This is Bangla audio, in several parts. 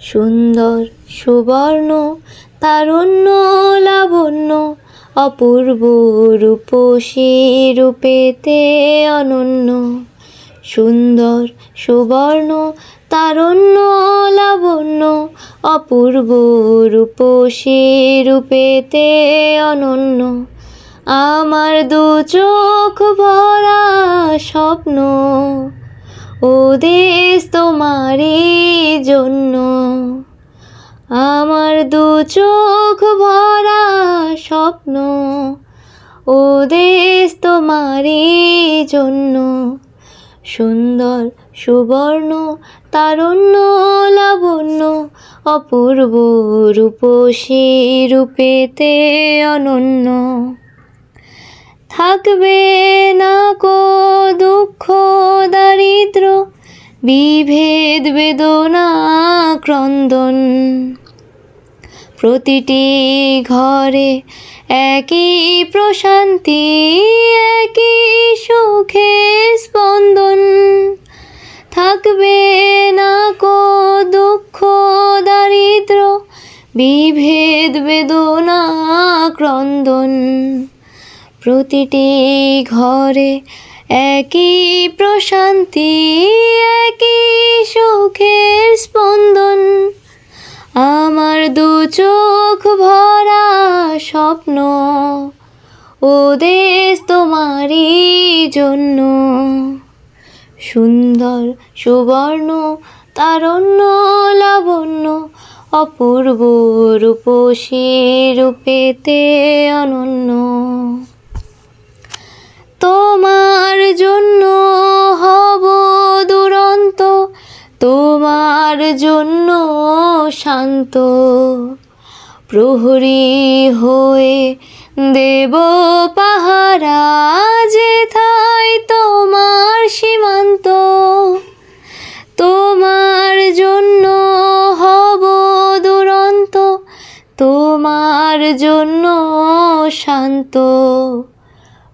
সুন্দর সুবর্ণ তারুণ্য লাবণ্য অপূর্ব রূপসী রূপেতে অনন্য। সুন্দর সুবর্ণ তারুণ্য লাবণ্য অপূর্ব রূপসী রূপেতে অনন্য। আমার দু চোখ ভরা স্বপ্ন, ও দেশ তোমারই জন্য। আমার দু চোখ ভরা স্বপ্ন, ও দেশ তোমারই জন্য। সুন্দর সুবর্ণ তারুণ্য লাবণ্য অপূর্ব রূপসী রূপেতে অনন্য। থাকবে না কো দুঃখ দারিদ্র বিভেদ বেদনা ক্রন্দন। প্রতিটি ঘরে একই প্রশান্তি, একই সুখে স্পন্দন। থাকবে না কো দুঃখ দারিদ্র বিভেদ বেদনা ক্রন্দন। প্রতিটি ঘরে একই প্রশান্তি, একই সুখের স্পন্দন। আমার দু চোখ ভরা স্বপ্ন, ও দেশ তোমারই জন্য। সুন্দর সুবর্ণ তারুণ্য লাবণ্য অপূর্ব রূপসী রূপেতে অনন্য। তোমার জন্য হব দুরন্ত, তোমার জন্য শান্ত। প্রহরী হয়ে দেব পাহারা, যেথায় তোমার সীমান্ত। তোমার জন্য হব দুরন্ত, তোমার জন্য শান্ত।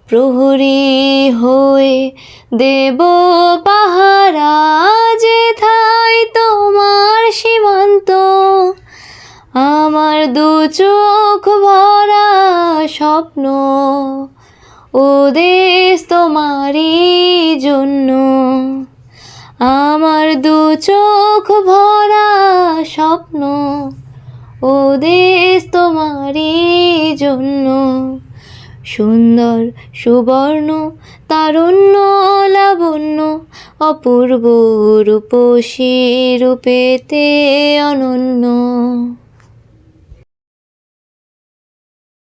প্রহরী হয়ে দেব পাহারা, যেথায় তোমার সীমান্ত। আমার দু চোখ ভরা স্বপ্ন, ও দেশ তোমারই জন্য। আমার দু চোখ ভরা স্বপ্ন, ও দেশ তোমারই জন্য। সুন্দর সুবর্ণ তারুণ্য লাবণ্য অপূর্ব রূপসী রূপেতে অনন্য।